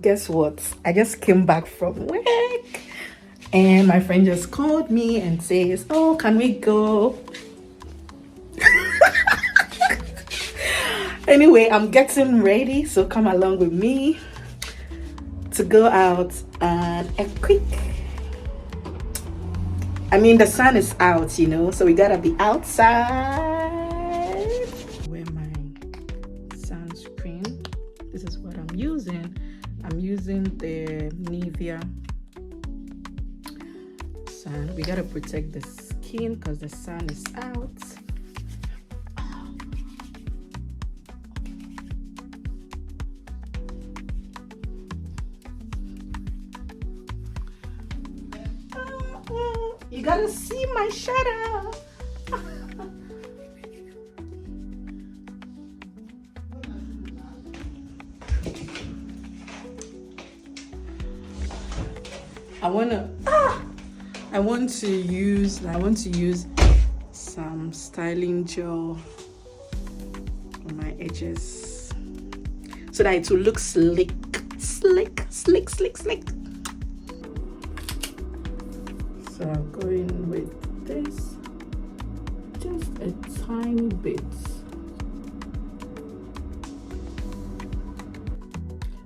Guess what? I just came back from work and my friend just called me and says, oh, can we go? Anyway, I'm getting ready, so come along with me to go out and a quick. I mean, the sun is out, you know, so we gotta be outside. Wear my sunscreen. This is what I'm using. I'm using the Nivea sun. We gotta protect the skin because the sun is out. You gotta see my shadow. I want to use some styling gel on my edges so that it will look slick. So I'm going with this, just a tiny bit.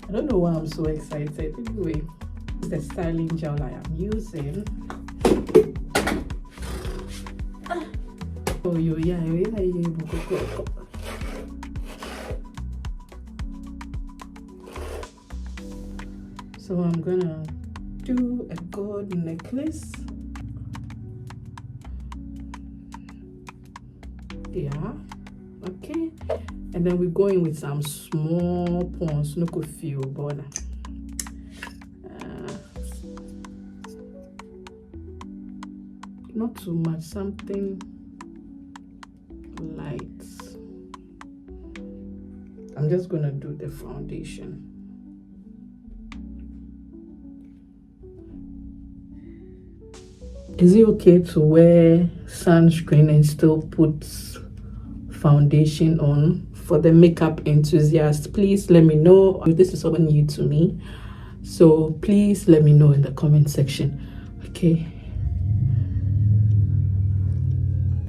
I don't know why I'm so excited. Anyway, the styling gel I am using. Oh, yeah. So I'm gonna do a gold necklace. Yeah, okay, and then we're going with some small pawns, no could feel but not too much, something light. I'm just gonna do the foundation. Is it okay to wear sunscreen and still put foundation on? For the makeup enthusiast, please let me know. This is all new to me, so please let me know in the comment section. Okay,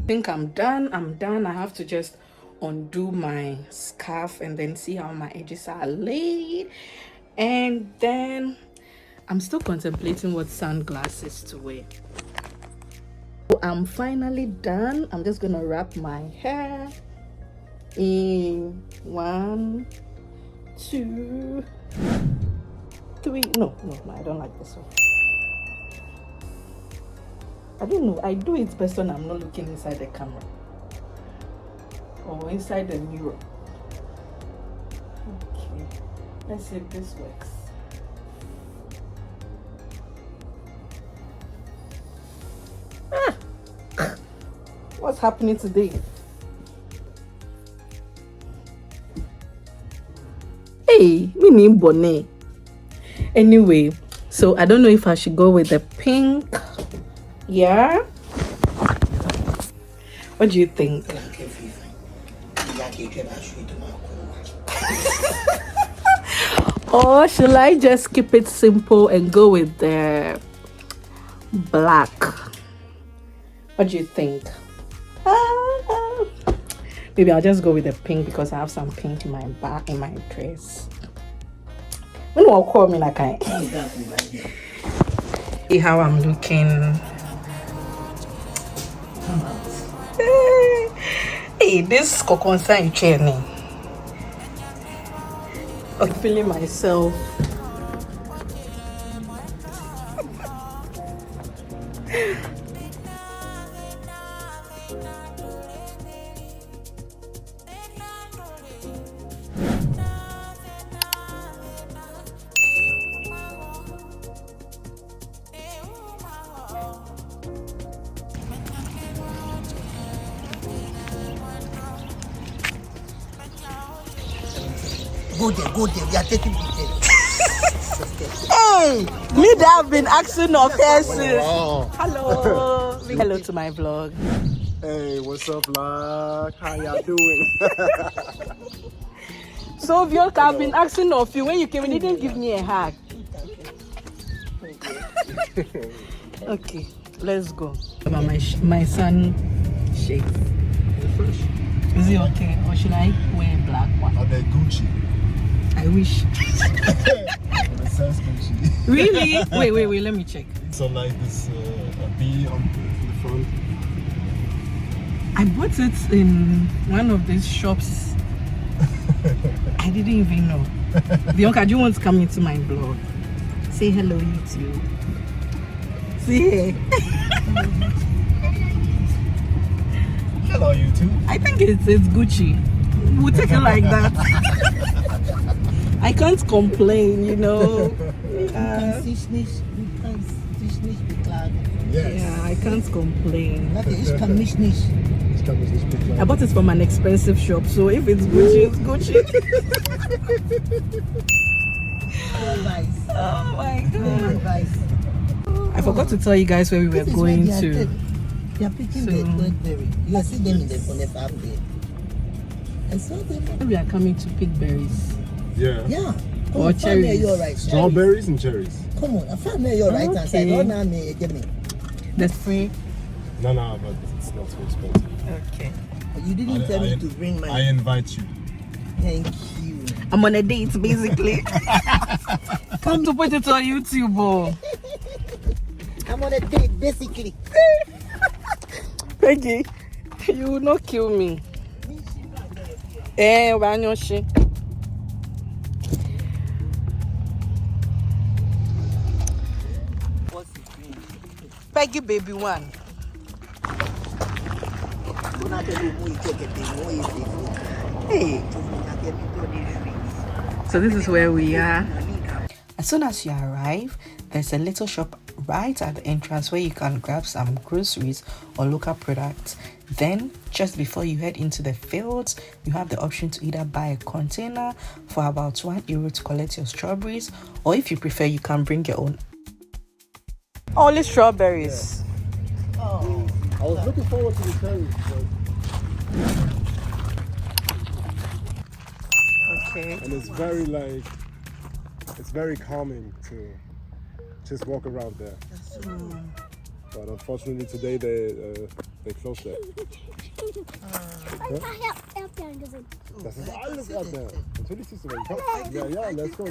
I think I'm done. I have to just undo my scarf and then see how my edges are laid, and then I'm still contemplating what sunglasses to wear. I'm finally done. I'm just gonna wrap my hair in 1, 2, 3. No, I don't like this one. I don't know, I do it best when I'm not looking inside the camera or inside the mirror. Okay, let's see if this works. What's happening today? Hey, me name Bonnet. Anyway, so I don't know if I should go with the pink. Yeah? What do you think? Or should I just keep it simple and go with the black? What do you think? Maybe I'll just go with the pink because I have some pink in my back, in my dress. When will call me like I see how I'm looking. Hey, this coconut training. I'm feeling myself. Go there, we are taking pictures. Hey, me that have been asking of person. Wow. Hello. Hello to my vlog. Hey, what's up, vlog? How y'all doing? So, Bianca, I've been asking of you. When you came, you didn't give me a hug. Okay, let's go. My son shakes. Fresh. Is it okay? Or should I wear a black one? Are they Gucci? I wish. It says Gucci. Really? Wait, let me check. So like this a B on the front. I bought it in one of these shops. I didn't even know. Bianca, do you want to come into my blog? Say hello, YouTube. See here. Hello, YouTube. I think it's Gucci. We'll take it like that. I can't complain, you know. Yes. Yeah, I can't complain. I I bought it from an expensive shop, so if it's Gucci, it's Gucci. Oh my god. I forgot to tell you guys where we were going to. They are picking the blackberry. You see them on the farm there. I saw them. We are coming to pick berries. Yeah. Yeah. Come Or on, find me cherries. your right. Strawberries and cherries. Come on, I found me your right hand side. Okay. Oh, now me, get me. That's free. No, but it's not too expensive. Okay. You didn't tell me to bring my. I invite you. Thank you. I'm on a date, basically. Come to put it on YouTube. Oh. I'm on a date, basically. Peggy, you will not kill me. Wanyoshi. Peggy baby one. Hey. So this is where we are. As soon as you arrive, there's a little shop right at the entrance where you can grab some groceries or local products. Then, just before you head into the fields, you have the option to either buy a container for about €1 to collect your strawberries, or if you prefer, you can bring your own. Only strawberries. Oh. I was looking forward to the cherries. Okay. And it's very calming to just walk around there. But unfortunately today they closed it. Das ist alles Erdbeer. Natürlich siehst du welche. Ja, let's go.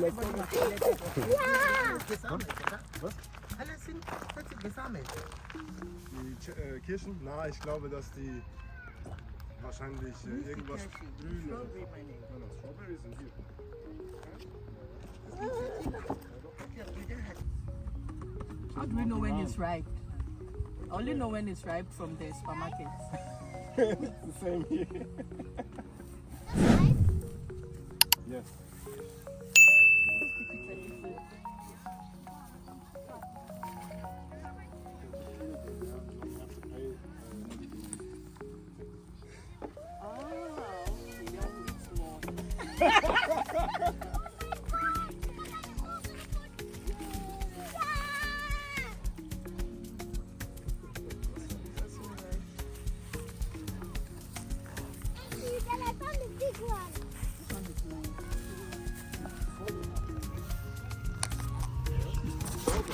Was? Alles sind fertig gesammelt. Die Kirschen? Na, ich glaube, dass die wahrscheinlich irgendwas blühen. Strawberries sind hier. How do we know when it's ripe? I only know when it's ripe from the supermarket. It's the same here. Yes.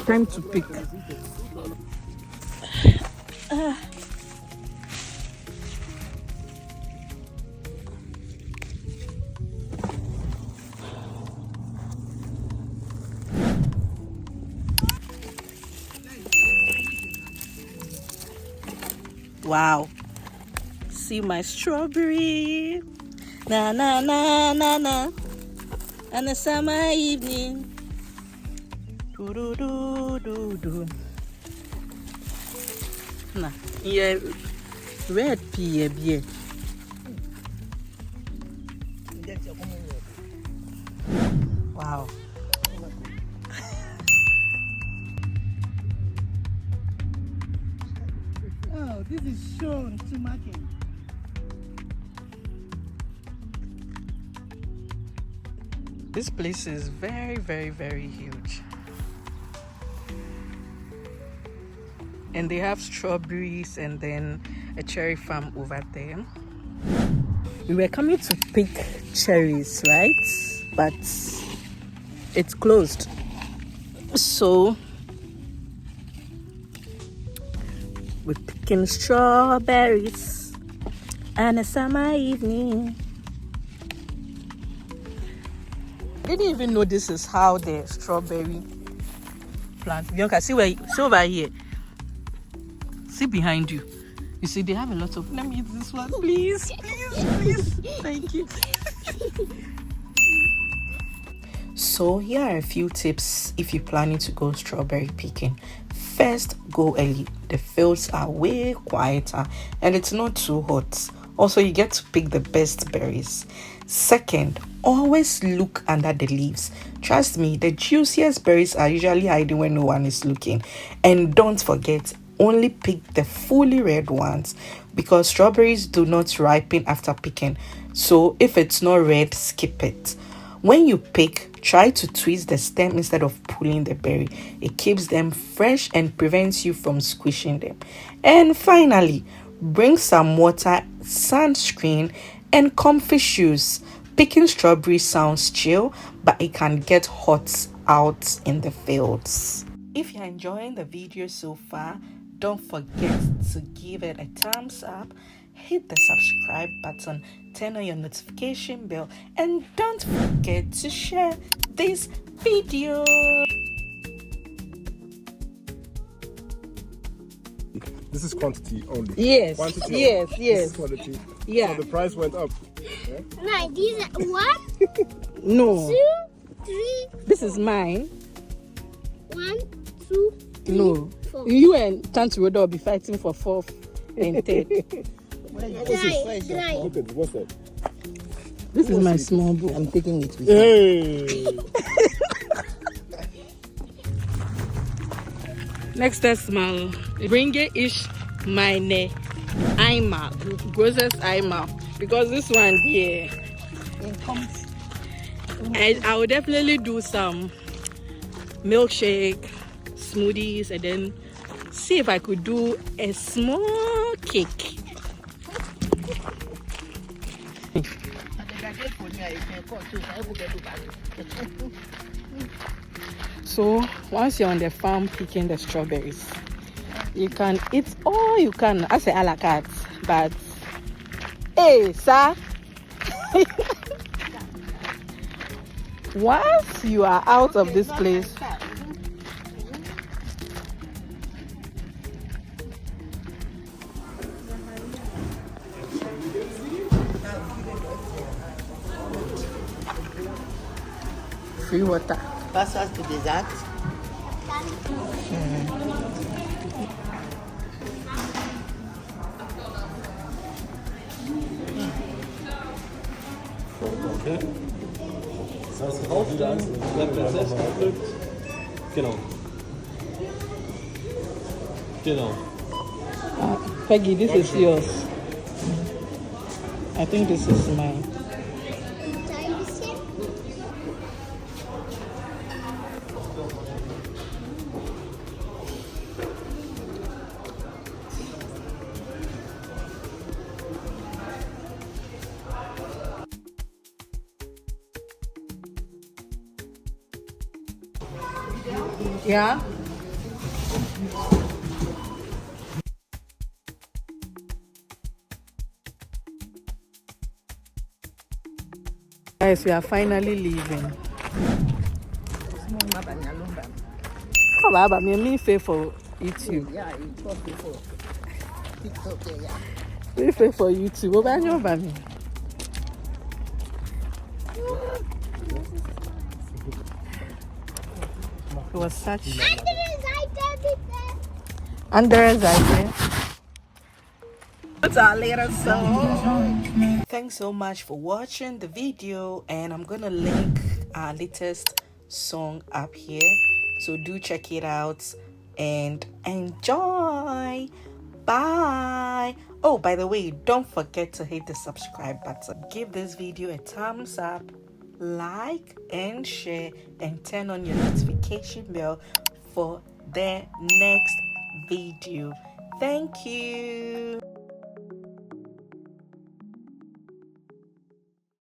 Time to pick. Wow. See my strawberry. Na na na na na. On a summer evening. Do do do do do. Nah, yeah, red pea beer. Wow. Oh, this is shown to market. This place is very, very, very huge. And they have strawberries and then a cherry farm over there. We were coming to pick cherries, right? But it's closed. So we're picking strawberries on a summer evening. Didn't even know this is how the strawberry plant. Bianca, see over here. See behind you. You see, they have a lot of. Let me eat this one, please. Please. Thank you. So here are a few tips if you're planning to go strawberry picking. First, go early. The fields are way quieter and it's not too hot. Also, you get to pick the best berries. Second, always look under the leaves. Trust me, the juiciest berries are usually hiding when no one is looking. And don't forget, only pick the fully red ones because strawberries do not ripen after picking. So if it's not red, skip it. When you pick, try to twist the stem instead of pulling the berry. It keeps them fresh and prevents you from squishing them. And finally, bring some water, sunscreen, and comfy shoes. Picking strawberries sounds chill, but it can get hot out in the fields. If you're enjoying the video so far, don't forget to give it a thumbs up, hit the subscribe button, turn on your notification bell, and don't forget to share this video. This is quantity only. Yes, Quantity yes, only. yes. This is quality. Yeah. So the price went up. Yeah? Nein, diese one, No, 2, 3, this is mine. 1, 2, 3, No, 4. you and Tante Roda will be fighting for fourth and third. Drei. Look at this. What's that? This is my small book. I'm taking it with me. Hey! Next test mal. Bringe ich meine Eimer, großes Eimer, because this one here, I will definitely do some milkshake, smoothies, and then see if I could do a small cake. So once you're on the farm picking the strawberries, you can eat all you can as a la carte, but hey sir, once you are out of this place, free water. Pass us to dessert. Okay. Das heißt, aufstellen, bleibt der selbst gedrückt. Genau. Genau. Peggy, this is yours. I think this is mine. Ein bisschen. Yeah. Guys, we are finally leaving. Oh, Baba, me pay for YouTube. Yeah, it's for before. It's okay, yeah. Me pay for YouTube. What about you, Baba? It was such. Andere Seite bitte. Andere Seite. What's our latest song? Thanks so much for watching the video, and I'm gonna link our latest song up here, so do check it out and enjoy. Bye. Oh, by the way, don't forget to hit the subscribe button, give this video a thumbs up, like and share, and turn on your notification bell for the next video. Thank you.